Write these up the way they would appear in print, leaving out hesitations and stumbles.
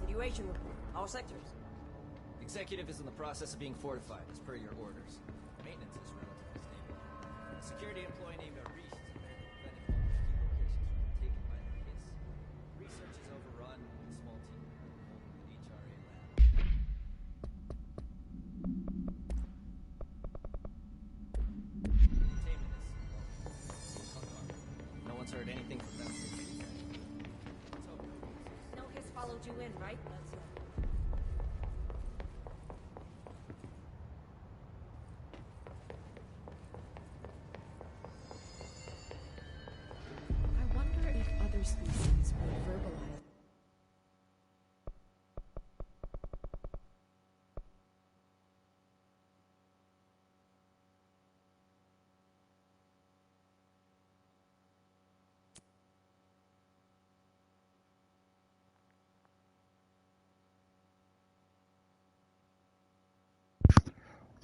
Situation report. All sectors. Executive is in the process of being fortified, as per your orders. Maintenance is relatively stable. A security employee named Arish has abandoned multiple key locations taken by the Hiss. Research is overrun, and a small team is holding the HRA lab. Containment is hung on. No one's heard anything from them since the attack. Let's hope no one is. No Hiss followed you in, right? I wonder if other species would verbalize.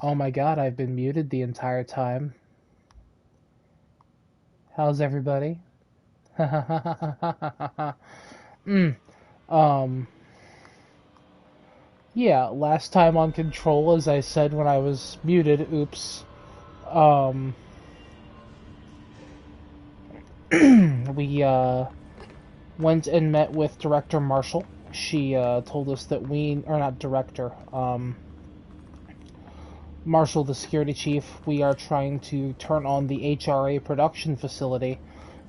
Oh my god, I've been muted the entire time. How's everybody? Yeah, last time on Control, as I said when I was muted, oops, we, went and met with Director Marshall. She, told us that or not Director, Marshall, the security chief, we are trying to turn on the HRA production facility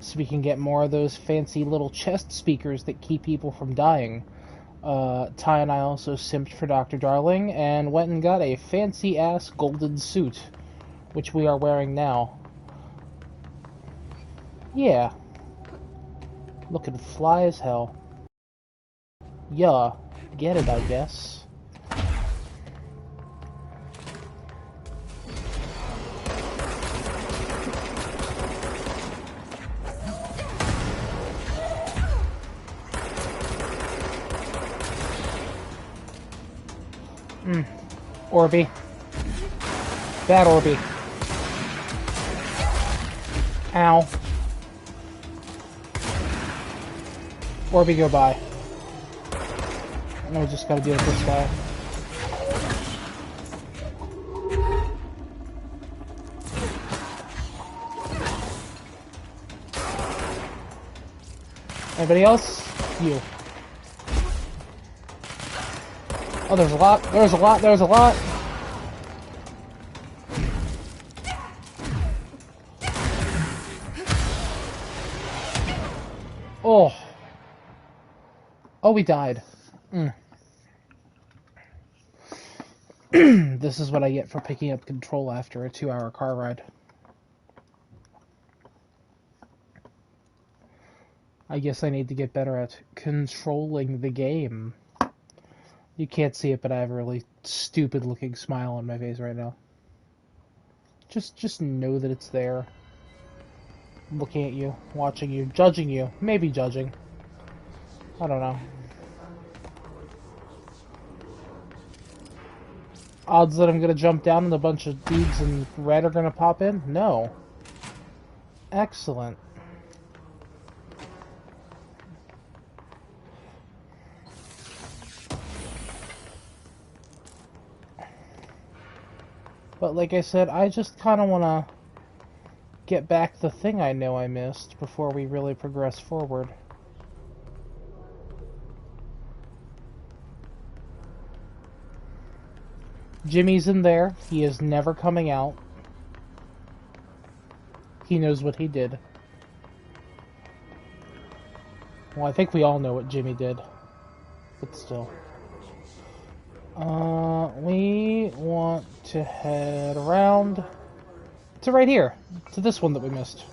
so we can get more of those fancy little chest speakers that keep people from dying. Ty and I also simped for Dr. Darling and went and got a fancy-ass golden suit, which we are wearing now. Yeah. Looking fly as hell. Yeah, get it, I guess. Orby. Bad Orby. Ow. Orby, go by. I just gotta deal with this guy. Anybody else? You. Oh, there's a lot. There's a lot. There's a lot. Oh. Oh, we died. This is what I get for picking up Control after a 2-hour car ride. I guess I need to get better at controlling the game. You can't see it, but I have a really stupid-looking smile on my face right now. Just know that it's there. Looking at you, watching you, judging you. Maybe judging. I don't know. Odds that I'm gonna jump down and a bunch of dudes in red are gonna pop in? No. Excellent. But like I said, I just kind of want to get back the thing I know I missed before we really progress forward. Jimmy's in there. He is never coming out. He knows what he did. Well, I think we all know what Jimmy did. But still. We want to head around to right here. To this one that we missed.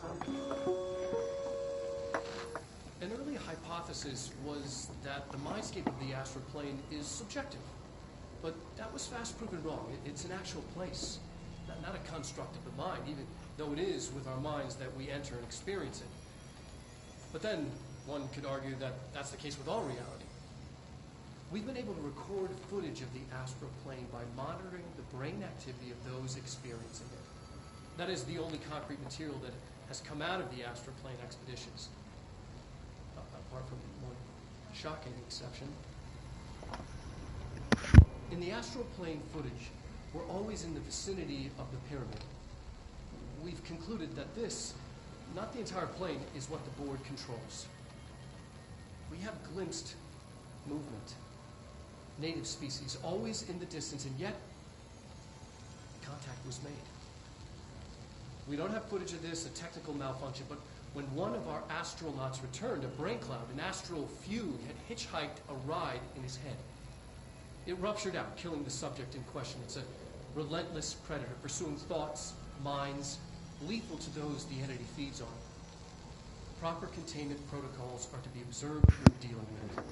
An early hypothesis was that the mindscape of the astral plane is subjective. But that was fast proven wrong. It's an actual place. Not a construct of the mind, even though it is with our minds that we enter and experience it. But then, one could argue that that's the case with all reality. We've been able to record footage of the astral plane by monitoring the brain activity of those experiencing it. That is the only concrete material that has come out of the astral plane expeditions. Apart from one shocking exception. In the astral plane footage, we're always in the vicinity of the pyramid. We've concluded that this, not the entire plane, is what the board controls. We have glimpsed movement, native species, always in the distance, and yet contact was made. We don't have footage of this, a technical malfunction, but when one of our astronauts returned, a brain cloud, an astral fugue, had hitchhiked a ride in his head. It ruptured out, killing the subject in question. It's a relentless predator, pursuing thoughts, minds, lethal to those the entity feeds on. Proper containment protocols are to be observed when dealing with it.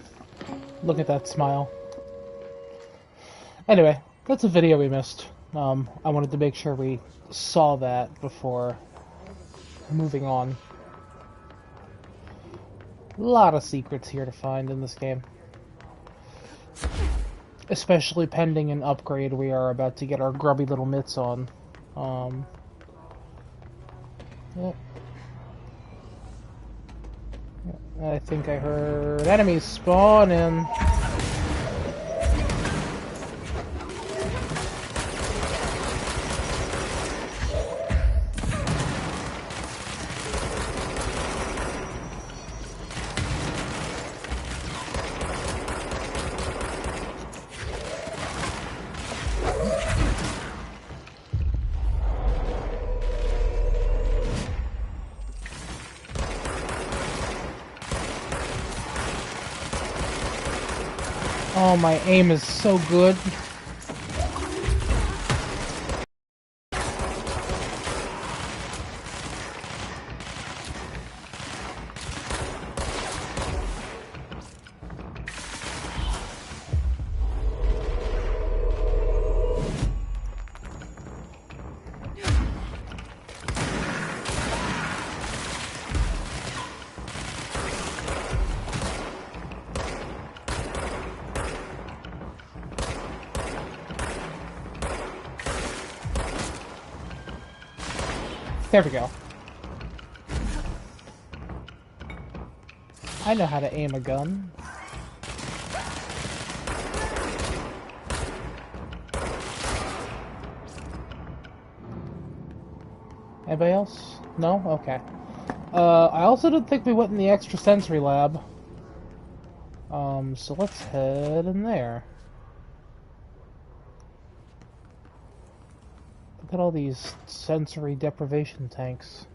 Look at that smile. Anyway, that's a video we missed. I wanted to make sure we saw that before moving on. A lot of secrets here to find in this game. Especially pending an upgrade we are about to get our grubby little mitts on. Yep. I think I heard enemies spawn in. Oh, my aim is so good. There we go. I know how to aim a gun. Anybody else? No? Okay. I also didn't think we went in the extrasensory lab. So let's head in there. Look at all these sensory deprivation tanks.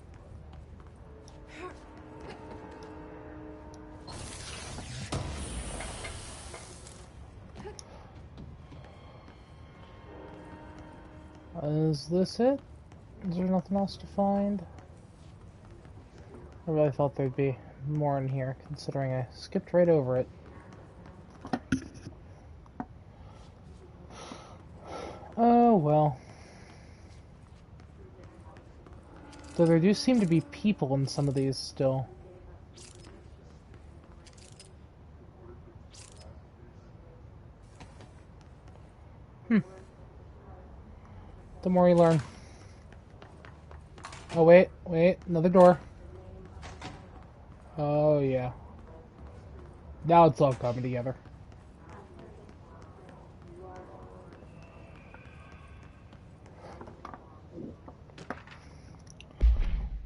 Is this it? Is there nothing else to find? I really thought there'd be more in here, considering I skipped right over it. Oh well. Though there do seem to be people in some of these still. The more you learn. Oh wait, another door. Oh yeah. Now it's all coming together.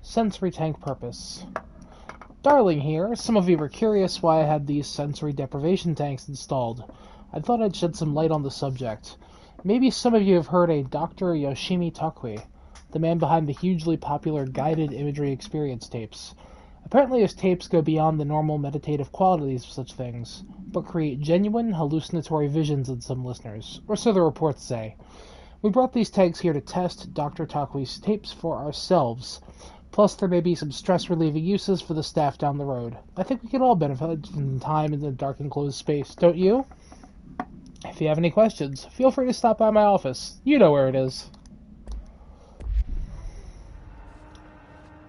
Sensory tank purpose. Darling here, some of you were curious why I had these sensory deprivation tanks installed. I thought I'd shed some light on the subject. Maybe some of you have heard a Dr. Yoshimi Talkwee. the man behind the hugely popular guided imagery experience tapes. Apparently his tapes go beyond the normal meditative qualities of such things, but create genuine hallucinatory visions in some listeners, or so the reports say. We brought these tags here to test Dr. Talkwee's tapes for ourselves. Plus, there may be some stress-relieving uses for the staff down the road. I think we could all benefit from time in the dark enclosed space, don't you? If you have any questions, feel free to stop by my office. You know where it is.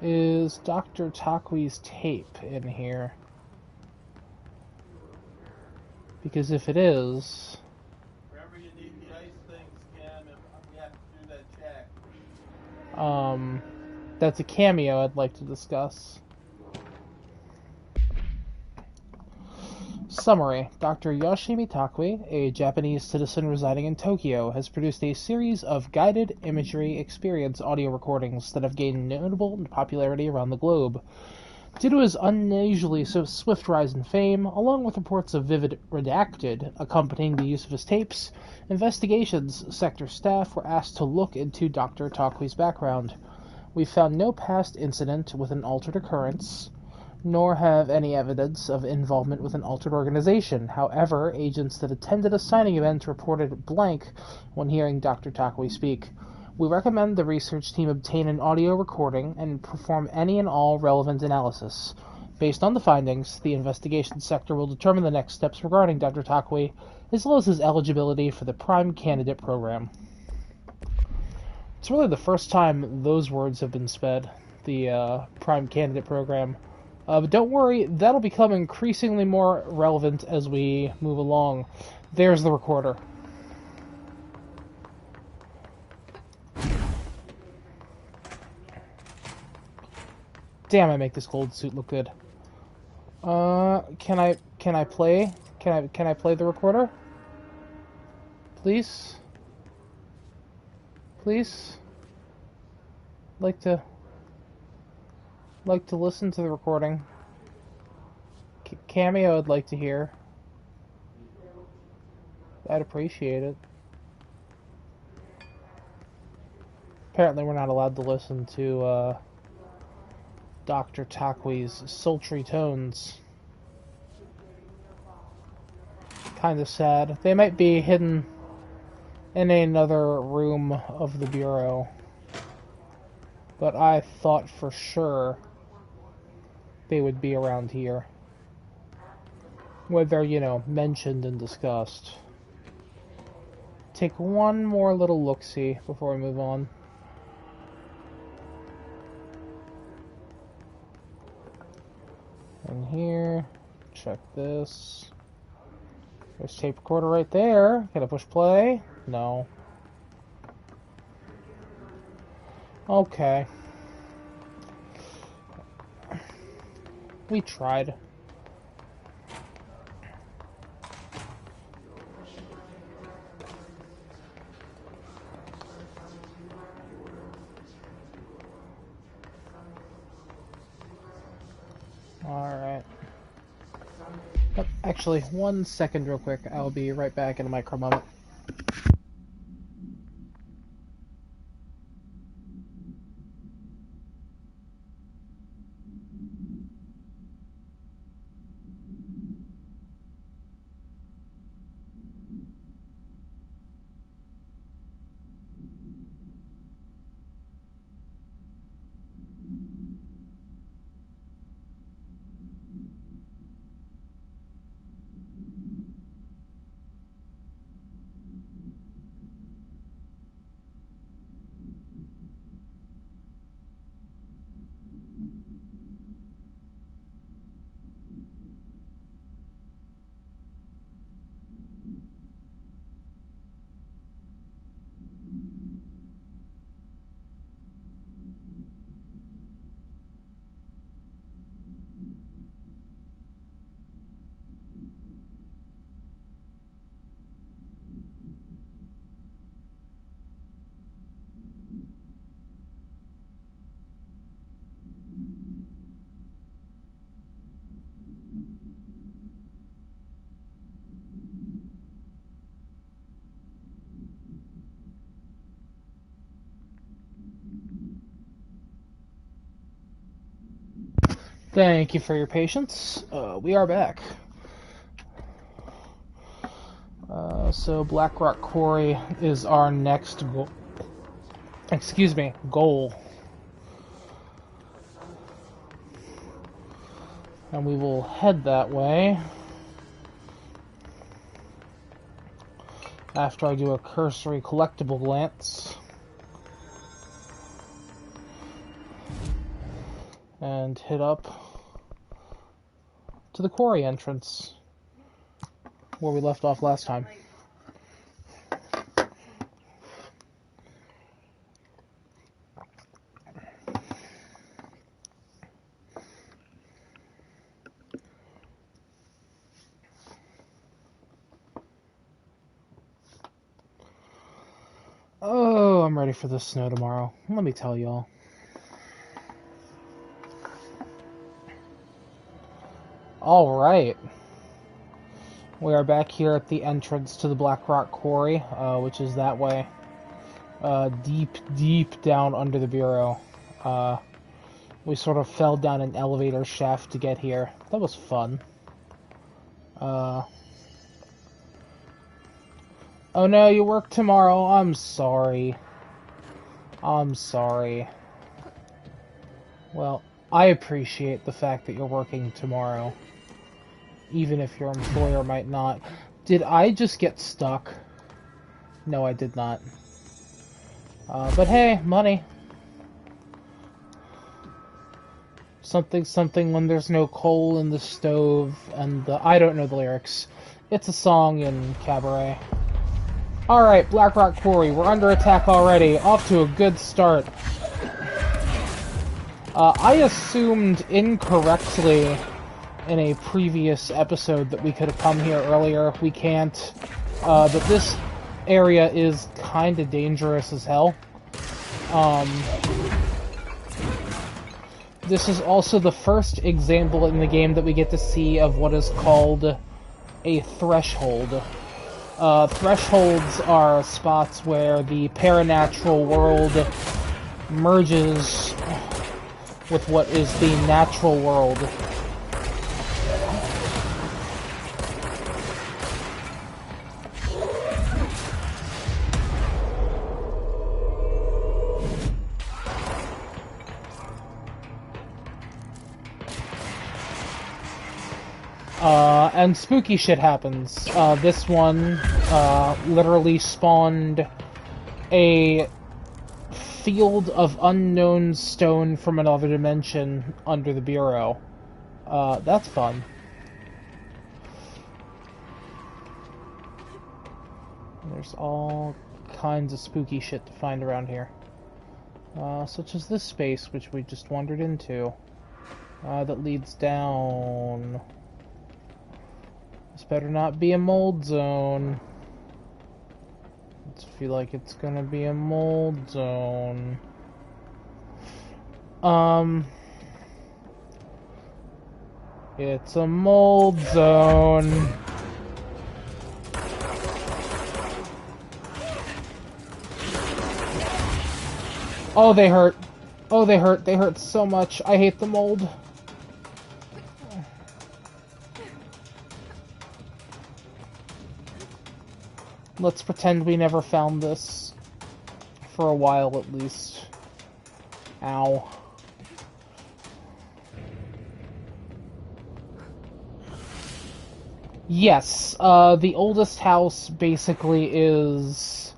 Is Dr. Talkwee's tape in here? Because if it is... Remember, you need the ice things, Cam, and we have to do that check. That's a cameo I'd like to discuss. Summary. Dr. Yoshimi Talkwee, a Japanese citizen residing in Tokyo, has produced a series of guided imagery experience audio recordings that have gained notable popularity around the globe. Due to his unusually swift rise in fame, along with reports of vivid redacted accompanying the use of his tapes, investigations sector staff were asked to look into Dr. Talkwee's background. We found no past incident with an altered occurrence, nor have any evidence of involvement with an altered organization. However, agents that attended a signing event reported blank when hearing Dr. Talkwee speak. We recommend the research team obtain an audio recording and perform any and all relevant analysis. Based on the findings, the investigation sector will determine the next steps regarding Dr. Talkwee, as well as his eligibility for the Prime Candidate program. It's really the first time those words have been sped, the Prime Candidate program. But don't worry, that'll become increasingly more relevant as we move along. There's the recorder. Damn, I make this gold suit look good. Can I play? Can I play the recorder? Please? Please? Like to listen to the recording. Cameo I'd like to hear. I'd appreciate it. Apparently we're not allowed to listen to Dr. Talkwee's sultry tones. Kinda sad. They might be hidden in another room of the Bureau. But I thought for sure they would be around here. Whether, mentioned and discussed. Take one more little look-see before we move on. And here, check this. There's tape recorder right there. Can I push play? No. Okay. We tried. Alright. Actually, 1 second real quick. I'll be right back in a micro moment. Thank you for your patience. We are back. So Blackrock Quarry is our next goal. Excuse me, goal. And we will head that way after I do a cursory collectible glance. And hit up to the quarry entrance, where we left off last time. Oh, I'm ready for the snow tomorrow. Let me tell y'all. Alright. We are back here at the entrance to the Blackrock Quarry, which is that way. Deep, deep down under the Bureau. We sort of fell down an elevator shaft to get here. That was fun. Oh no, you work tomorrow. I'm sorry. I'm sorry. Well, I appreciate the fact that you're working tomorrow, even if your employer might not. Did I just get stuck? No, I did not. But hey, money. Something, something when there's no coal in the stove, and I don't know the lyrics. It's a song in Cabaret. Alright, Blackrock Quarry, we're under attack already. Off to a good start. I assumed incorrectly in a previous episode that we could have come here earlier. We can't. But this area is kinda dangerous as hell. This is also the first example in the game that we get to see of what is called a threshold. Thresholds are spots where the paranatural world merges with what is the natural world. And spooky shit happens. This one literally spawned a field of unknown stone from another dimension under the Bureau. That's fun. There's all kinds of spooky shit to find around here. Such as this space, which we just wandered into. That leads down. This better not be a mold zone. I feel like it's gonna be a mold zone. It's a mold zone. Oh, they hurt. Oh, they hurt. They hurt so much. I hate the mold. Let's pretend we never found this. For a while, at least. Ow. Yes, the oldest house basically is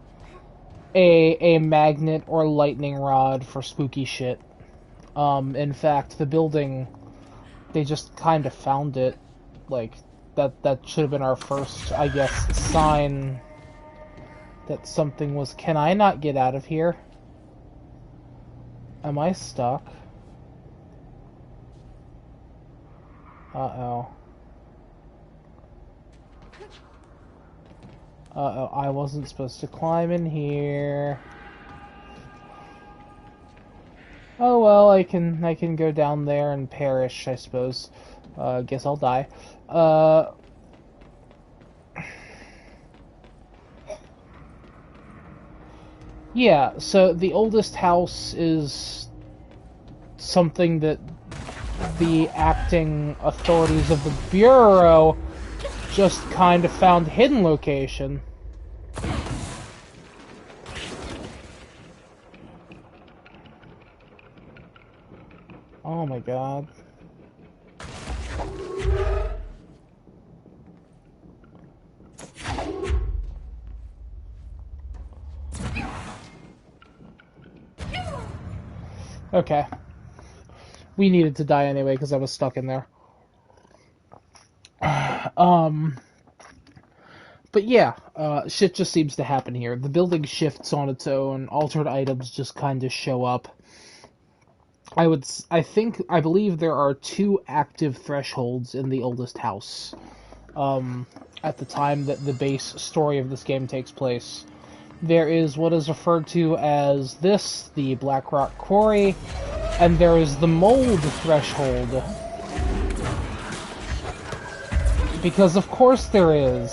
a magnet or lightning rod for spooky shit. In fact, the building, they just kind of found it. Like, that should have been our first, I guess, sign that something was... Can I not get out of here? Am I stuck? Uh-oh. Uh-oh, I wasn't supposed to climb in here. Oh well, I can go down there and perish, I suppose. Guess I'll die. Yeah, so the oldest house is something that the acting authorities of the Bureau just kind of found hidden location. Oh my god. Okay. We needed to die anyway because I was stuck in there. But yeah, shit just seems to happen here. The building shifts on its own, altered items just kind of show up. I believe there are 2 active thresholds in the oldest house. At the time that the base story of this game takes place. There is what is referred to as the Black Rock Quarry, and there is the mold threshold. Because of course there is.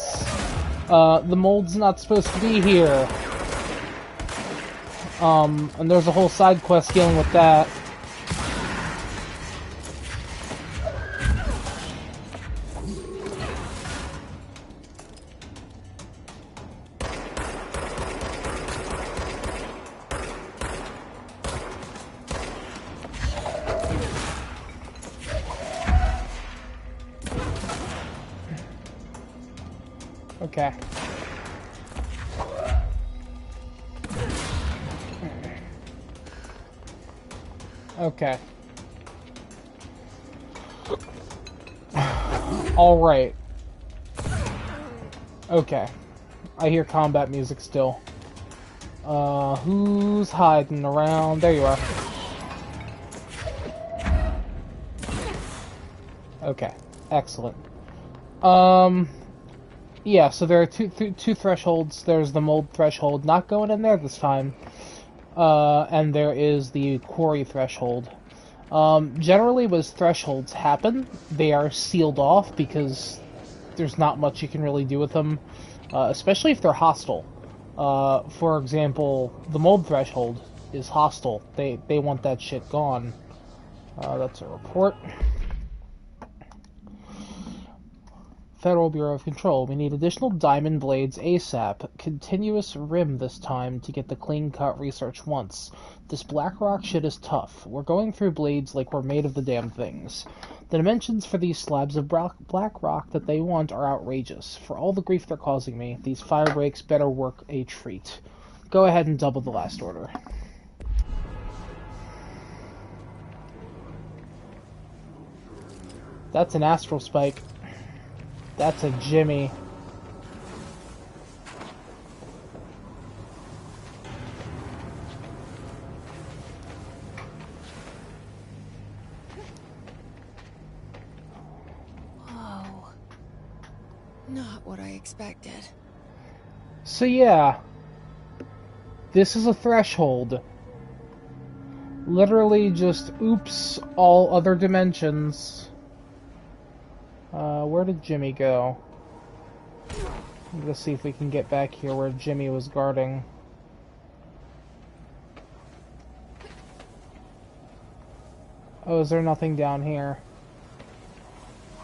The mold's not supposed to be here. And there's a whole side quest dealing with that. Okay. Okay. Alright. Okay. I hear combat music still. Who's hiding around? There you are. Okay. Excellent. Yeah, so there are two thresholds. There's the mold threshold, not going in there this time. And there is the quarry threshold. Generally, when thresholds happen, they are sealed off because there's not much you can really do with them, especially if they're hostile. For example, the mold threshold is hostile. They want that shit gone. That's a report. Federal Bureau of Control. We need additional diamond blades ASAP. Continuous rim this time to get the clean-cut research once. This black rock shit is tough. We're going through blades like we're made of the damn things. The dimensions for these slabs of black rock that they want are outrageous. For all the grief they're causing me, these fire breaks better work a treat. Go ahead and double the last order. That's an astral spike. That's a Jimmy. Whoa. Not what I expected. So yeah. This is a threshold. Literally just oops all other dimensions. Where did Jimmy go? Let's see if we can get back here where Jimmy was guarding. Oh, is there nothing down here?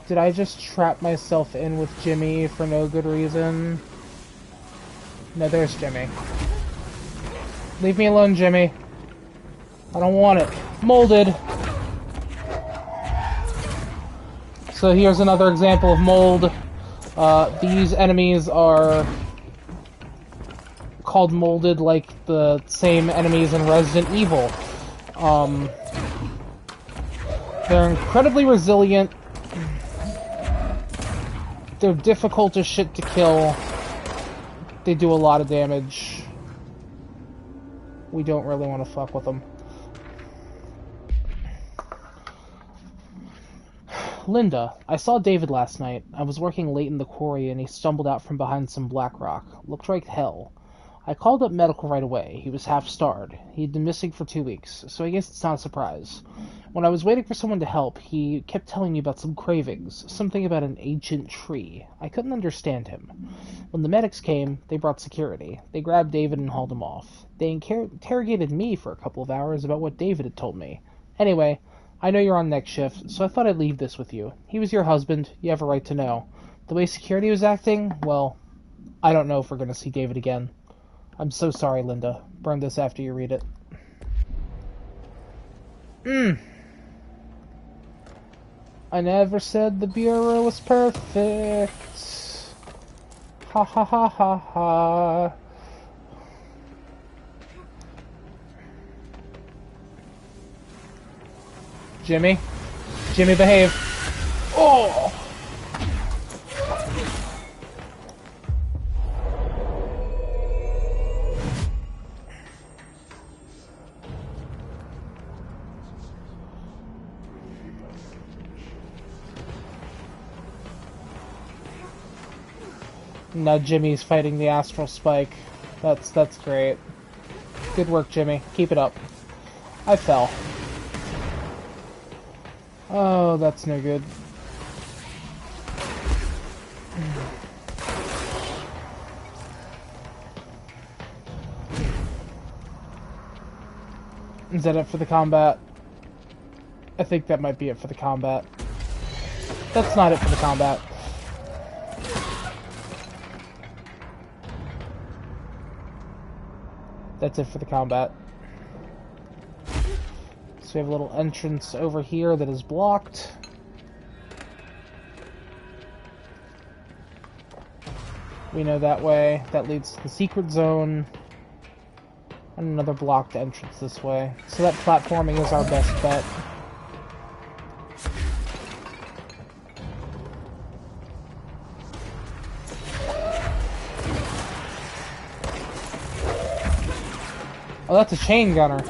Did I just trap myself in with Jimmy for no good reason? No, there's Jimmy. Leave me alone, Jimmy. I don't want it. Molded! So here's another example of mold. These enemies are called molded like the same enemies in Resident Evil. They're incredibly resilient. They're difficult as shit to kill. They do a lot of damage. We don't really want to fuck with them. Linda, I saw David last night. I was working late in the quarry and he stumbled out from behind some black rock. Looked like hell. I called up medical right away. He was half-starved. He'd been missing for 2 weeks, so I guess it's not a surprise. When I was waiting for someone to help, he kept telling me about some cravings, something about an ancient tree. I couldn't understand him. When the medics came, they brought security. They grabbed David and hauled him off. They interrogated me for a couple of hours about what David had told me. Anyway, I know you're on next shift, so I thought I'd leave this with you. He was your husband. You have a right to know. The way security was acting, well, I don't know if we're going to see David again. I'm so sorry, Linda. Burn this after you read it. I never said the Bureau was perfect. Ha ha ha ha ha. Jimmy? Jimmy, behave. Oh! Now Jimmy's fighting the astral spike. That's great. Good work, Jimmy. Keep it up. I fell. Oh, that's no good. Is that it for the combat? I think that might be it for the combat. That's not it for the combat. That's it for the combat. So we have a little entrance over here that is blocked. We know that way. That leads to the secret zone. And another blocked entrance this way. So that platforming is our best bet. Oh, that's a chain gunner.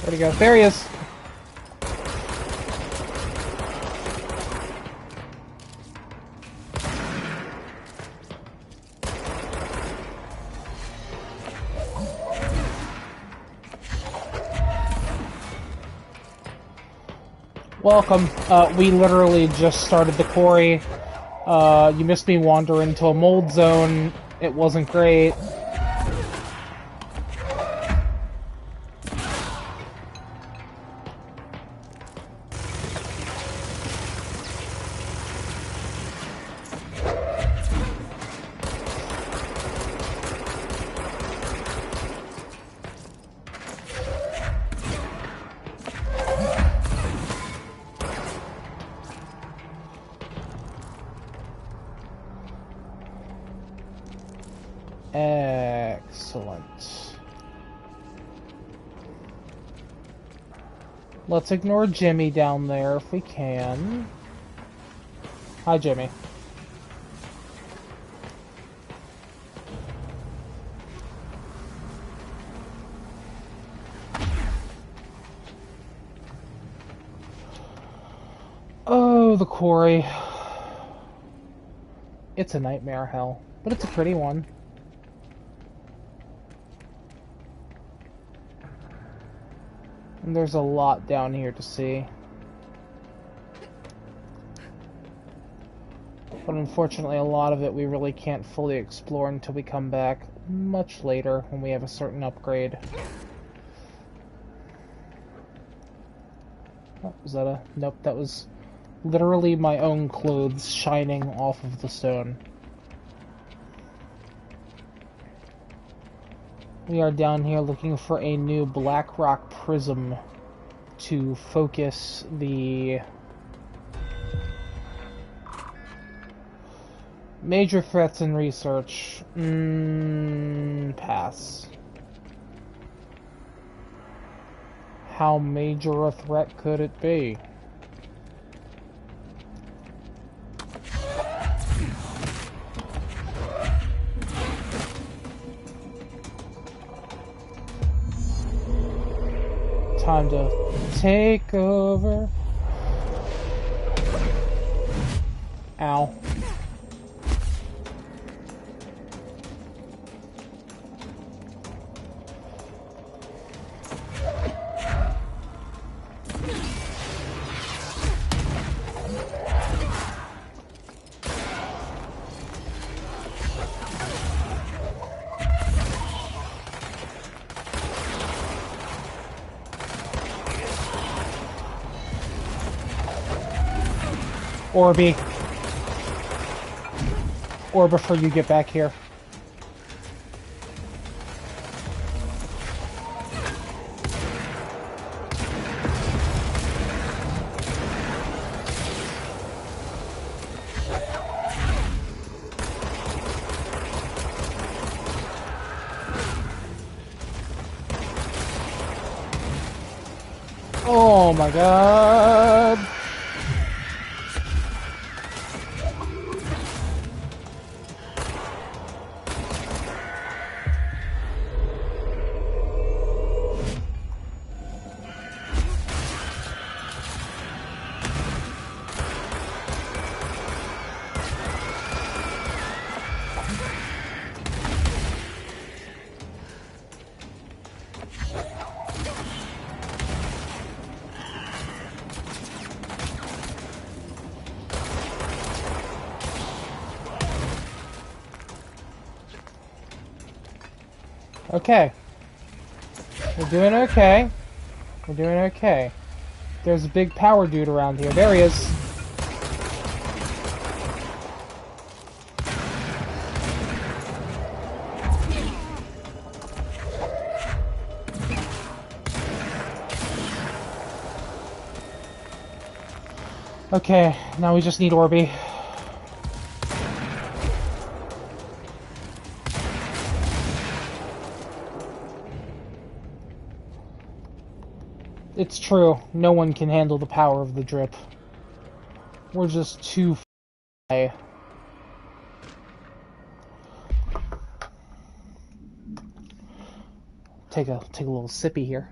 Where'd he go? There he is. Welcome. We literally just started the quarry. You missed me wander into a mold zone. It wasn't great. Excellent. Let's ignore Jimmy down there if we can. Hi, Jimmy. Oh, the quarry. It's a nightmare hell, but it's a pretty one. And there's a lot down here to see. But unfortunately, a lot of it we really can't fully explore until we come back much later when we have a certain upgrade. Oh, was that a... Nope, that was literally my own clothes shining off of the stone. We are down here looking for a new black rock prism to focus the major threats in research. Pass. How major a threat could it be? Time to take over. Ow. Orby. Or before you get back here. Oh my god. Okay. We're doing okay. We're doing okay. There's a big power dude around here. There he is. Okay, now we just need Orby. It's true, no one can handle the power of the drip. We're just too high. Take a little sippy here.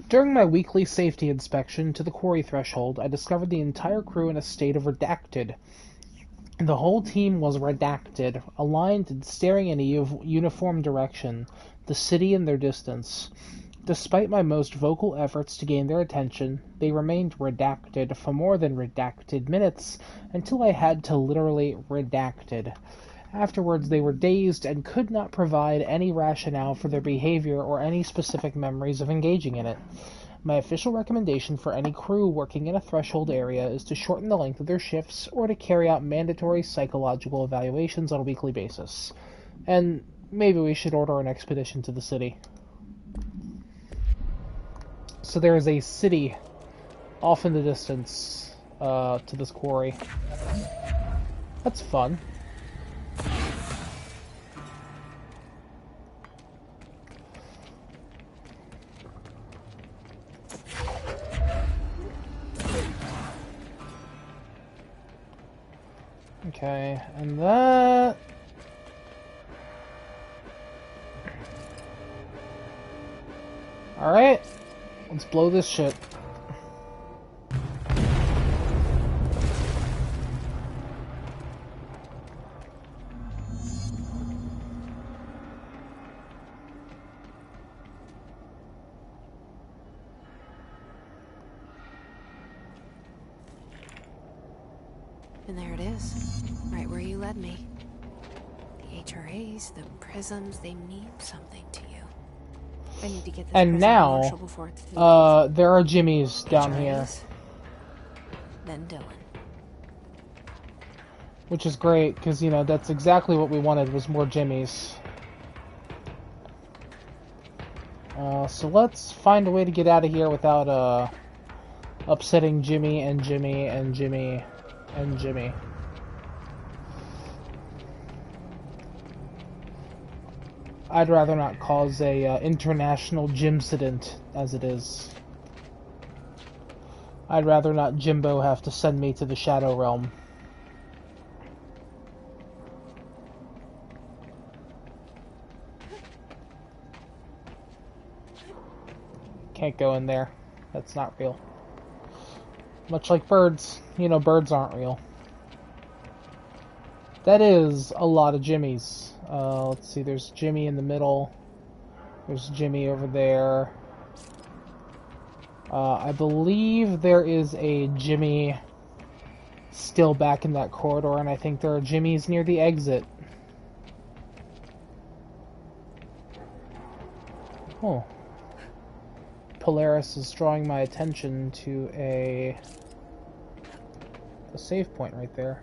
During my weekly safety inspection to the quarry threshold, I discovered the entire crew in a state of redacted. The whole team was redacted, aligned and staring in a uniform direction, the city in their distance. Despite my most vocal efforts to gain their attention, they remained redacted for more than redacted minutes, until I had to literally redacted. Afterwards, they were dazed and could not provide any rationale for their behavior or any specific memories of engaging in it. My official recommendation for any crew working in a threshold area is to shorten the length of their shifts or to carry out mandatory psychological evaluations on a weekly basis. And maybe we should order an expedition to the city. So there is a city off in the distance to this quarry. That's fun. Okay, and that... Alright, let's blow this shit. And there it is, right where you led me. The HRAs, the prisms, they mean something to you. I need to get this And now, before it's too there are Jimmys down HRAs, here. Then Dylan. Which is great, because, you know, that's exactly what we wanted, was more Jimmys. So let's find a way to get out of here without, upsetting Jimmy and Jimmy and Jimmy and Jimmy. I'd rather not cause a international Jimcident as it is. I'd rather not Jimbo have to send me to the Shadow Realm. Can't go in there. That's not real. Much like birds. You know, birds aren't real. That is a lot of Jimmys. Let's see, there's Jimmy in the middle. There's Jimmy over there. I believe there is a Jimmy still back in that corridor, and I think there are Jimmys near the exit. Oh. Polaris is drawing my attention to a save point right there.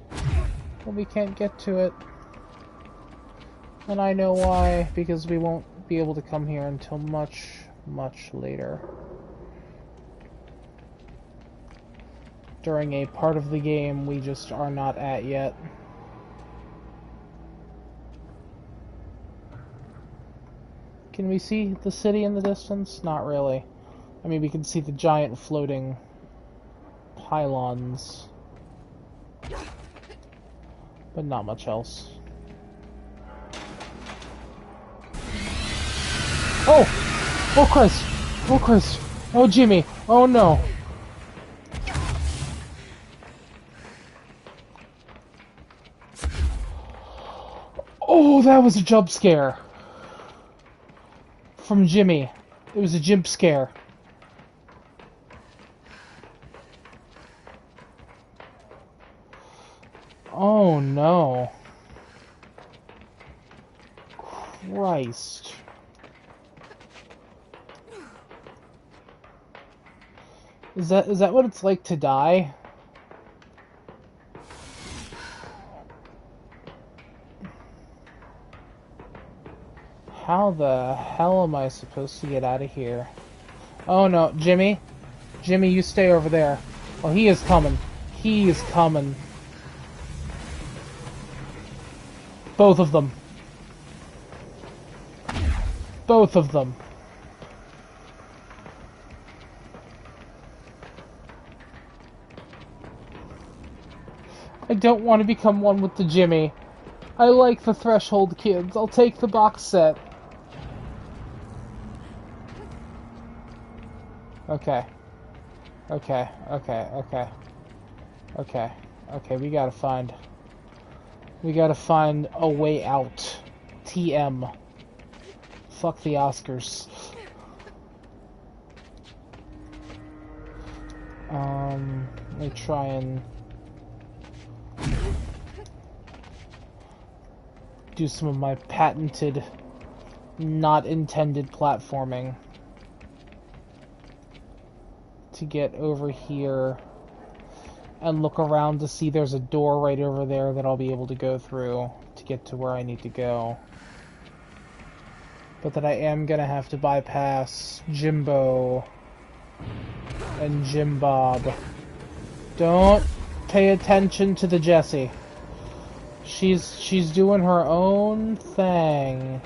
But we can't get to it. And I know why, because we won't be able to come here until much, much later. During a part of the game we just are not at yet. Can we see the city in the distance? Not really. I mean, we can see the giant floating pylons, but not much else. Oh! Oh, Chris! Oh, Chris! Oh, Jimmy! Oh, no! Oh, that was a jump scare! From Jimmy. It was a jump scare. Oh no. Christ. Is that what it's like to die? How the hell am I supposed to get out of here? Oh no, Jimmy. Jimmy, you stay over there. Oh, he is coming. He is coming. Both of them. Both of them. I don't want to become one with the Jimmy. I like the Threshold kids. I'll take the box set. Okay. Okay, okay, okay. Okay, okay, we gotta find a way out. TM. Fuck the Oscars. Let me try and do some of my patented, not intended platforming to get over here and look around to see there's a door right over there that I'll be able to go through to get to where I need to go. But that I am gonna have to bypass Jimbo and Jim Bob. Don't pay attention to the Jessie. She's doing her own thing.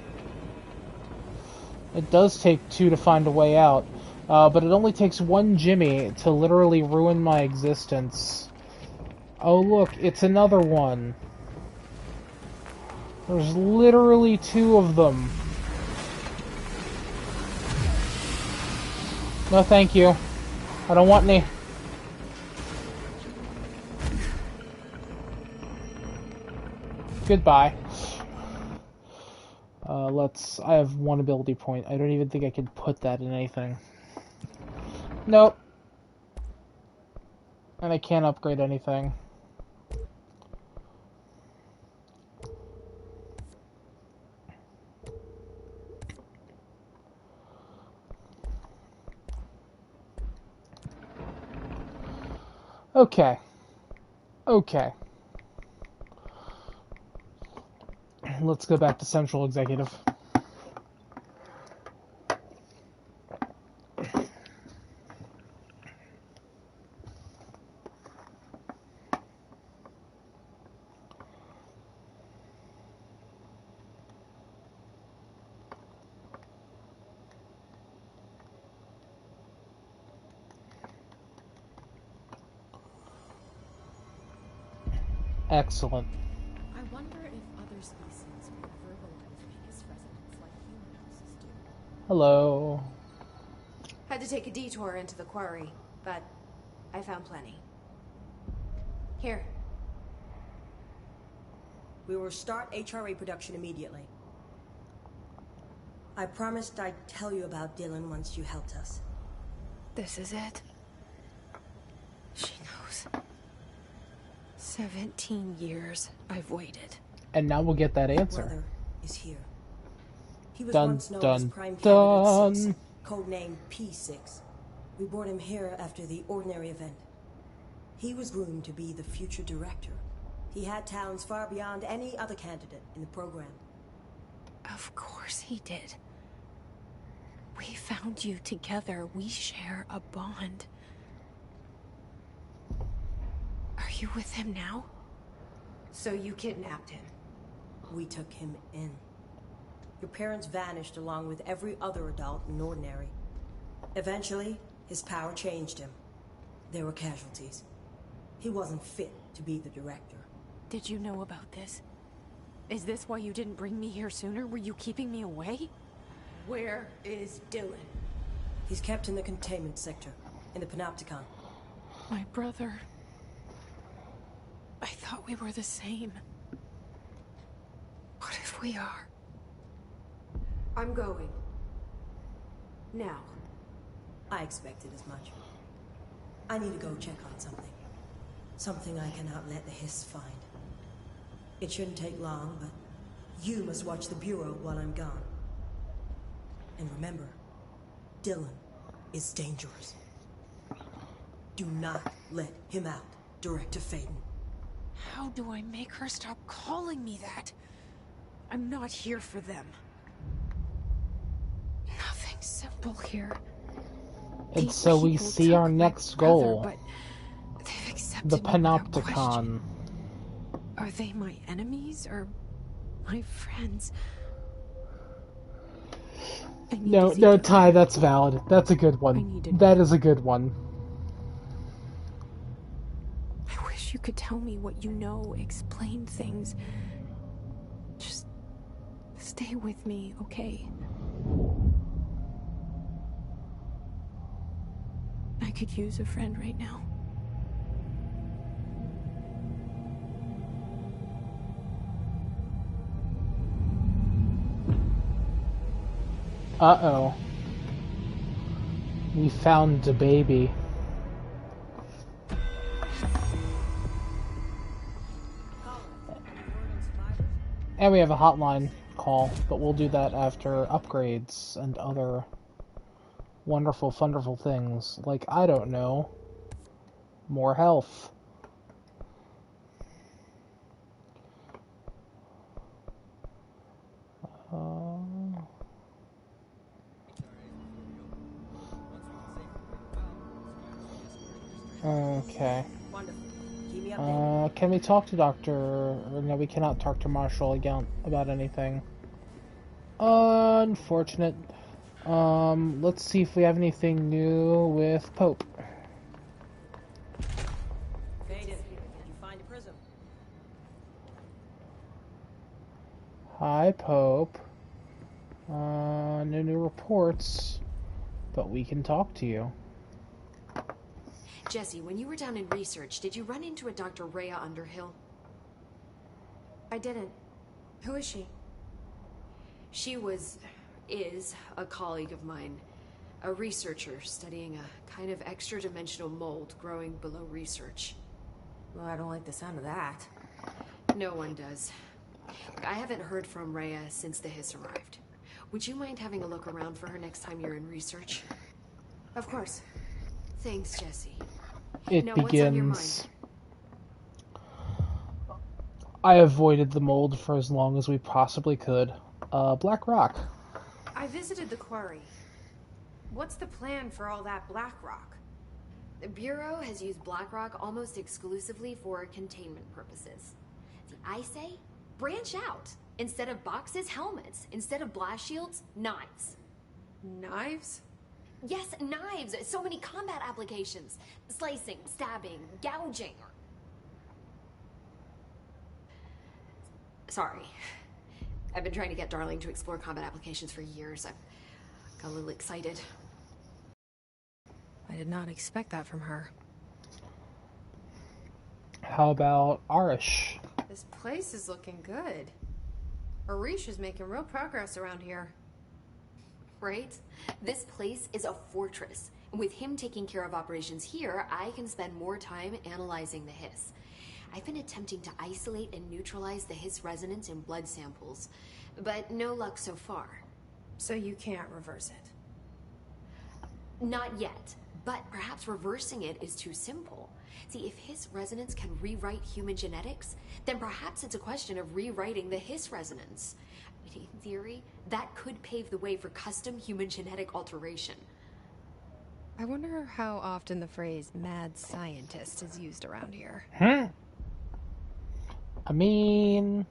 It does take two to find a way out. But it only takes one Jimmy to literally ruin my existence. Oh look, it's another one. There's literally two of them. No thank you. I don't want any. Goodbye. I have one ability point. I don't even think I can put that in anything. Nope. And I can't upgrade anything. Okay. Okay. Let's go back to Central Executive. Excellent. I wonder if other species will verbalize Venus residents like humans do. Hello. Had to take a detour into the quarry, but I found plenty. Here. We will start HRA production immediately. I promised I'd tell you about Dylan once you helped us. This is it. She knows. 17 years I've waited. And now we'll get that answer. Brother is here. He was Dun, once known as dun, Prime dun. Candidate 6, codenamed P6. We brought him here after the ordinary event. He was groomed to be the future director. He had talents far beyond any other candidate in the program. Of course he did. We found you together. We share a bond. Are you with him now? So you kidnapped him. We took him in. Your parents vanished along with every other adult in Ordinary. Eventually, his power changed him. There were casualties. He wasn't fit to be the director. Did you know about this? Is this why you didn't bring me here sooner? Were you keeping me away? Where is Dylan? He's kept in the containment sector, in the Panopticon. My brother. I thought we were the same. What if we are? I'm going. Now. I expected as much. I need to go check on something. Something I cannot let the Hiss find. It shouldn't take long, but you must watch the Bureau while I'm gone. And remember, Dylan is dangerous. Do not let him out, Director Faden. How do I make her stop calling me that? I'm not here for them. Nothing simple here. And These so we people see took our my next brother, goal. but they've accepted The me without Panopticon. question. Are they my enemies or my friends? I need No, to see no, Dylan. Ty, that's valid. That's a good I one. need to That know. is a good one. I wish you could tell me what you know, explain things. Just stay with me, okay? I could use a friend right now. Uh-oh. We found the baby. And we have a hotline call, but we'll do that after upgrades and other wonderful, wonderful things. Like, I don't know, more health. Okay. Wonderful. Keep me updated. Can we talk to Dr. Or no, we cannot talk to Marshall again about anything. Unfortunate. Let's see if we have anything new with Pope. Faden, did you find a prism? Hi, Pope. No new reports, but we can talk to you. Jesse, when you were down in research, did you run into a Dr. Rhea Underhill? I didn't. Who is she? She is a colleague of mine. A researcher studying a kind of extra-dimensional mold growing below research. Well, I don't like the sound of that. No one does. I haven't heard from Rhea since the Hiss arrived. Would you mind having a look around for her next time you're in research? Of course. Thanks, Jesse. It Now, what's on your begins. I avoided the mold for as long as we possibly could. Black rock. I visited the Quarry. What's the plan for all that black rock? The Bureau has used Blackrock almost exclusively for containment purposes. I say, branch out. Instead of boxes, helmets. Instead of blast shields, knives. Knives? Yes, knives! So many combat applications. Slicing, stabbing, gouging. Sorry. I've been trying to get Darling to explore combat applications for years. I got a little excited. I did not expect that from her. How about Arish? This place is looking good. Arish is making real progress around here. Right? This place is a fortress. And with him taking care of operations here, I can spend more time analyzing the Hiss. I've been attempting to isolate and neutralize the Hiss resonance in blood samples, but no luck so far. So you can't reverse it? Not yet, but perhaps reversing it is too simple. See, if Hiss resonance can rewrite human genetics, then perhaps it's a question of rewriting the Hiss resonance. In theory, that could pave the way for custom human genetic alteration. I wonder how often the phrase mad scientist is used around here. I mean...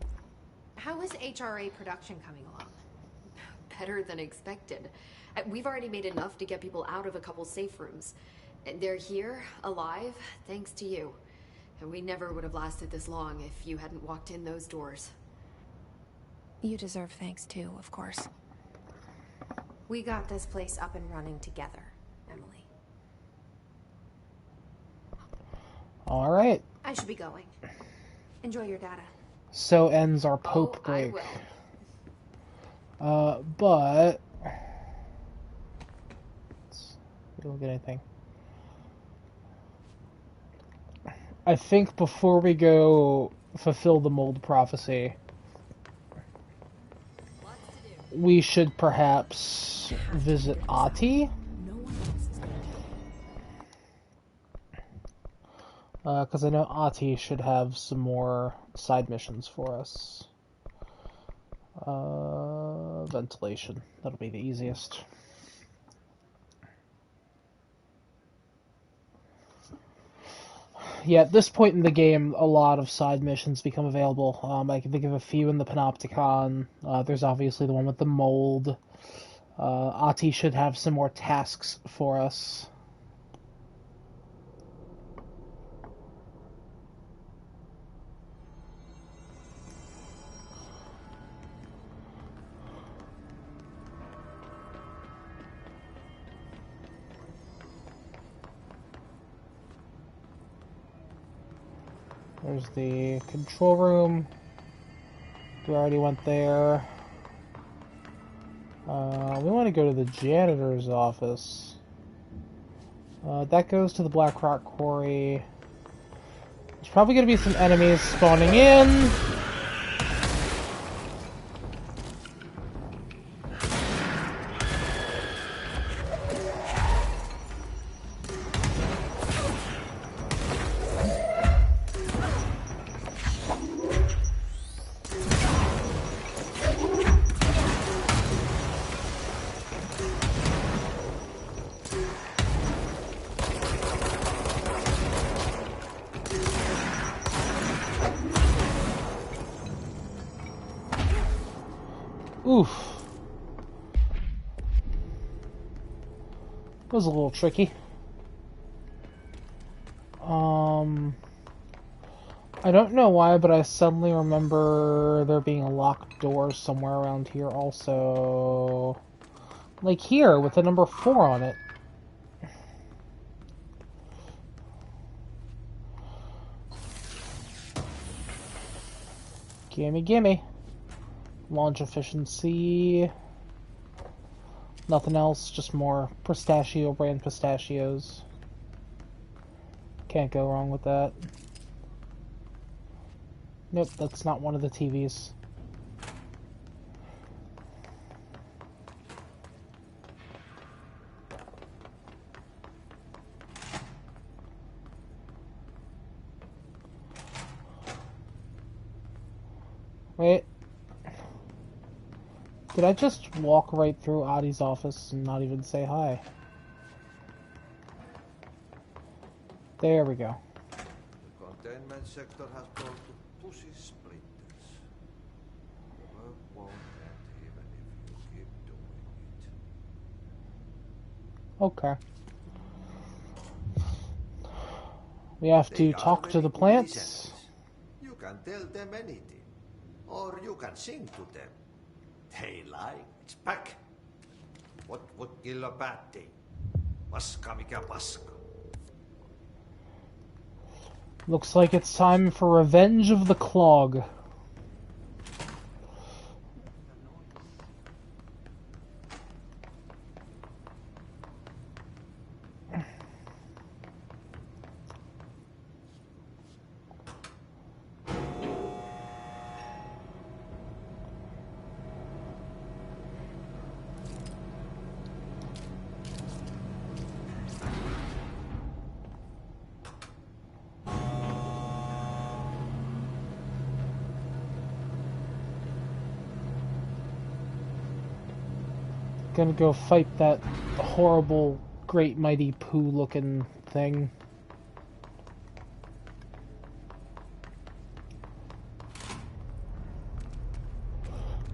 How is HRA production coming along? Better than expected. We've already made enough to get people out of a couple safe rooms. They're here, alive, thanks to you. And we never would have lasted this long if you hadn't walked in those doors. You deserve thanks too, of course. We got this place up and running together, Emily. Alright. I should be going. Enjoy your data. So ends our Pope break. But... we don't get anything. I think before we go fulfill the mold prophecy, we should perhaps visit Ahti. Because I know Ahti should have some more side missions for us. Ventilation. That'll be the easiest. Yeah, at this point in the game, a lot of side missions become available. I can think of a few in the Panopticon. There's obviously the one with the mold. Ahti should have some more tasks for us. There's the control room. We already went there. We want to go to the janitor's office. That goes to the Black Rock Quarry. There's probably going to be some enemies spawning in. Oof. Was a little tricky. I don't know why, but I suddenly remember there being a locked door somewhere around here also. Like here, with the number 4 on it. Gimme, gimme. Launch efficiency. Nothing else, just more pistachio brand pistachios. Can't go wrong with that. Nope, that's not one of the TVs. Wait. Did I just walk right through Ahti's office and not even say hi? There we go. The containment sector has gone to pussy splinters. Work won't end even if you keep doing it. Okay. We have to talk to the plants. You can tell them anything, or you can sing to them. They lie, it's back. What would kill a bad thing? Paska mikä paska. Looks like it's time for Revenge of the Clog. Gonna go fight that horrible, great mighty poo looking thing.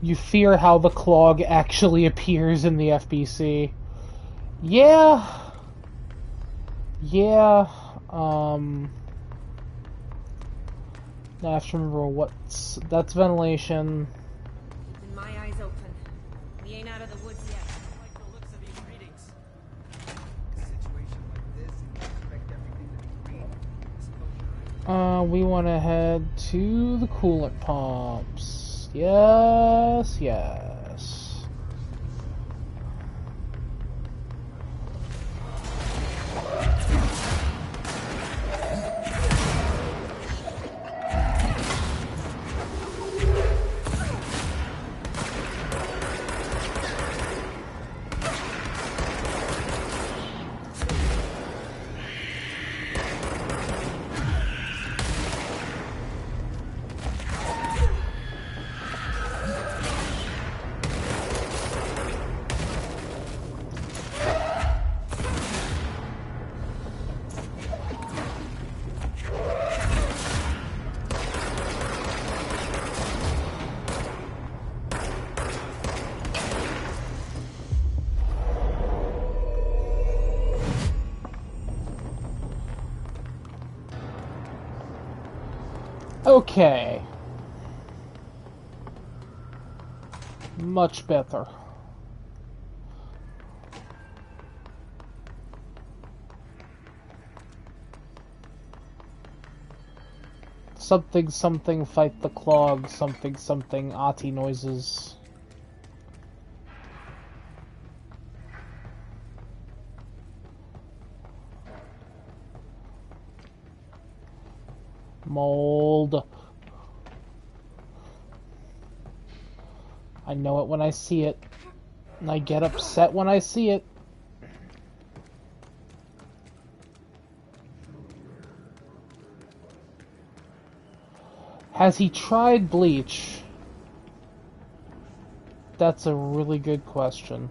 You fear how the clog actually appears in the FBC. Yeah. Yeah. I have to remember that's ventilation. Keeping my eyes open. We ain't out of the woods yet. I like the looks of these readings. In a situation like this, you expect everything to be green. We want to head to the coolant pumps. Yes, yes. Okay. Much better. Something something fight the clog, something something arty noises. Mold. I know it when I see it, and I get upset when I see it. Has he tried bleach? That's a really good question.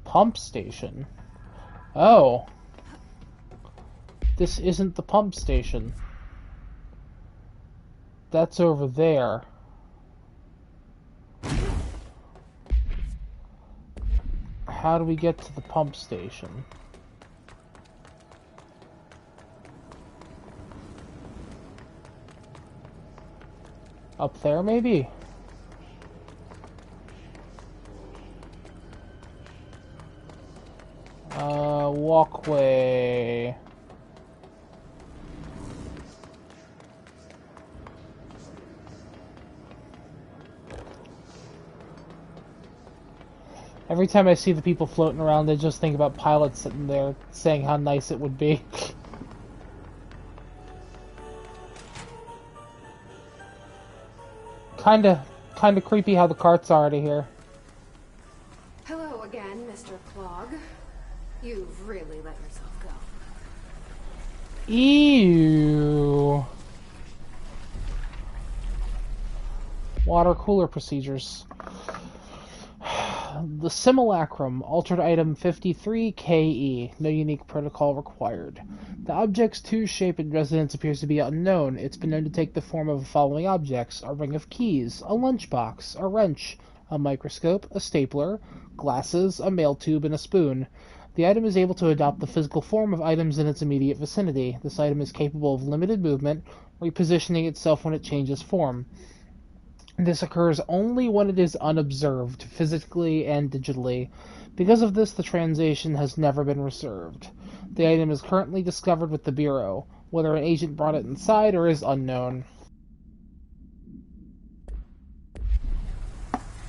Pump station. Oh. This isn't the pump station. That's over there. How do we get to the pump station? Up there, maybe? Walkway. Every time I see the people floating around, I just think about pilots sitting there saying how nice it would be. Kinda creepy how the cart's already here. Hello again, Mr. Clog. You've really let yourself go. Ew. Water cooler procedures. The simulacrum, altered item 53KE. No unique protocol required. The object's true shape and residence appears to be unknown. It's been known to take the form of the following objects: a ring of keys, a lunchbox, a wrench, a microscope, a stapler, glasses, a mail tube, and a spoon. The item is able to adopt the physical form of items in its immediate vicinity. This item is capable of limited movement, repositioning itself when it changes form. This occurs only when it is unobserved, physically and digitally. Because of this, the translation has never been reserved. The item is currently discovered with the Bureau. Whether an agent brought it inside or is unknown.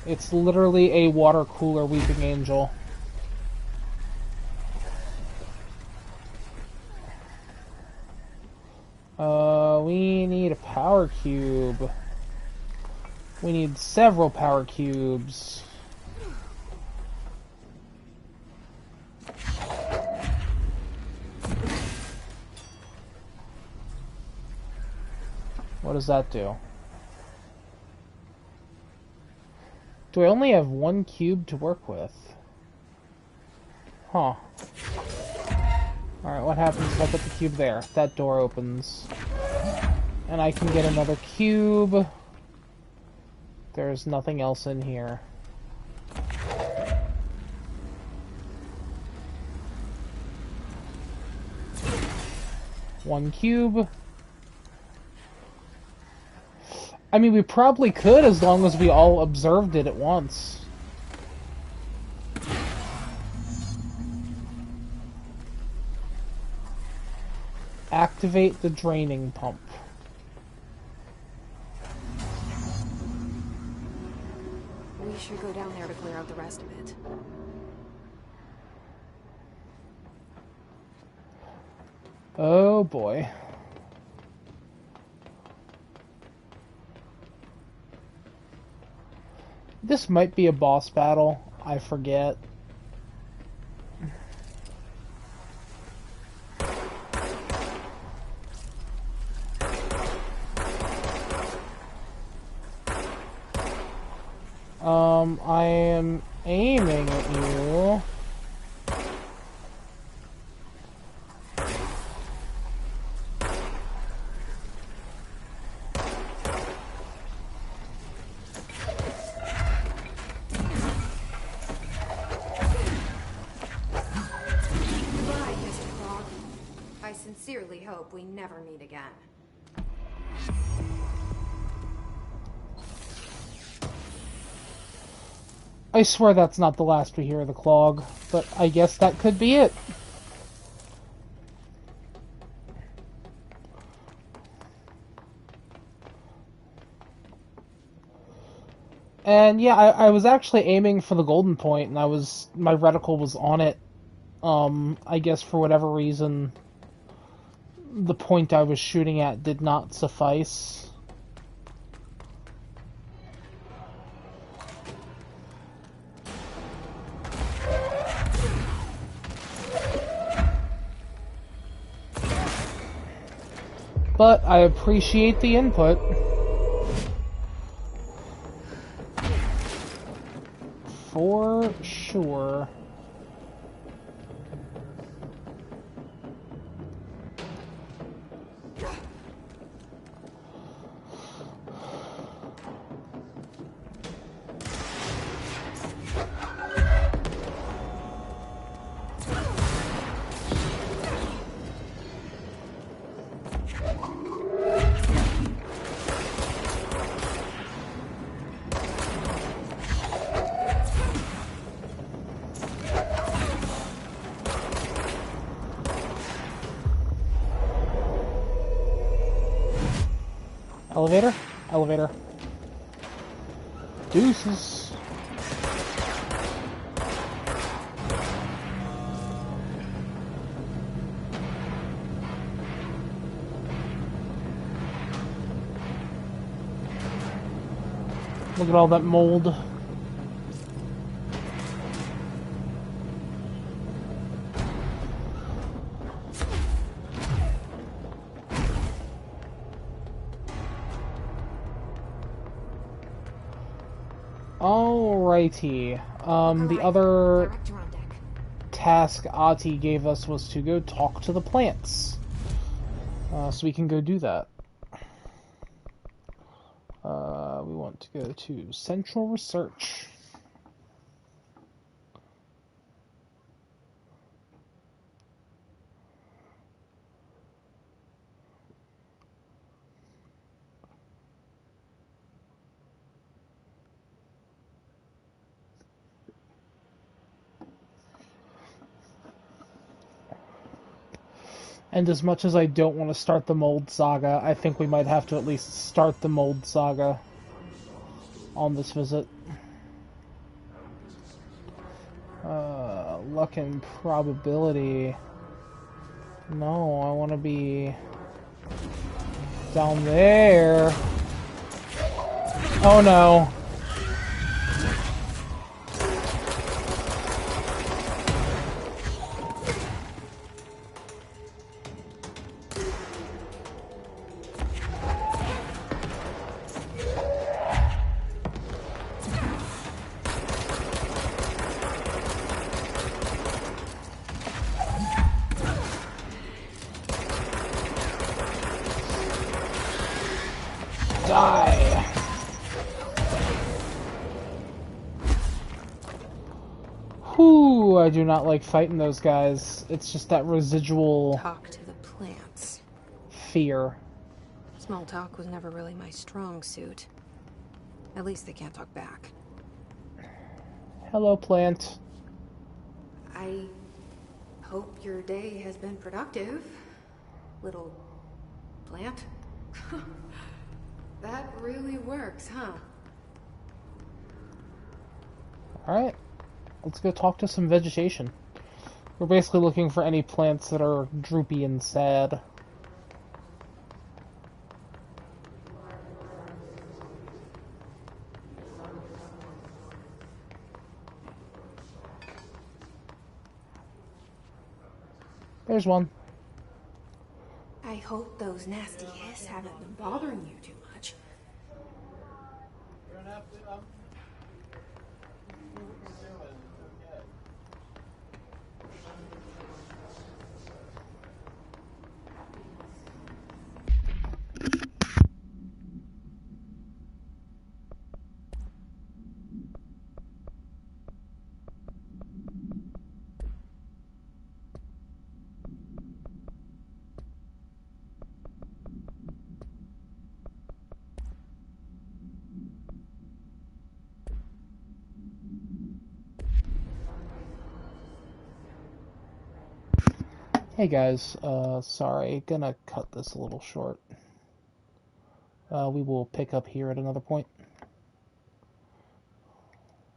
It's literally a water cooler weeping angel. We need a power cube. We need several power cubes. What does that do? Do I only have one cube to work with? Huh. Alright, what happens if I put the cube there? That door opens. And I can get another cube. There's nothing else in here. One cube. I mean, we probably could as long as we all observed it at once. Activate the draining pump. We should go down there to clear out the rest of it. Oh boy. This might be a boss battle. I forget. I am aiming at you. Goodbye, Mr. Frog. I sincerely hope we never meet again. I swear that's not the last we hear of the Clog, but I guess that could be it. And yeah, I was actually aiming for the golden point, and my reticle was on it. I guess for whatever reason, the point I was shooting at did not suffice. But I appreciate the input. For sure. Elevator? Elevator. Deuces. Look at all that mold. Alrighty. The other task Ahti gave us was to go talk to the plants. So we can go do that. We want to go to Central Research. And as much as I don't want to start the Mold Saga, I think we might have to at least start the Mold Saga on this visit. Luck and probability. No, I want to be Down there. Oh no. Die. Whew, I do not like fighting those guys. It's just that residual Talk to the plants. fear. Small talk was never really my strong suit. At least they can't talk back. Hello, plant. I hope your day has been productive, little plant. That really works, huh? Alright, let's go talk to some vegetation. We're basically looking for any plants that are droopy and sad. There's one. I hope those nasty hiss haven't been bothering you too much. You don't have to, do what you're doing, it's okay. Hey guys, sorry, gonna cut this a little short. We will pick up here at another point.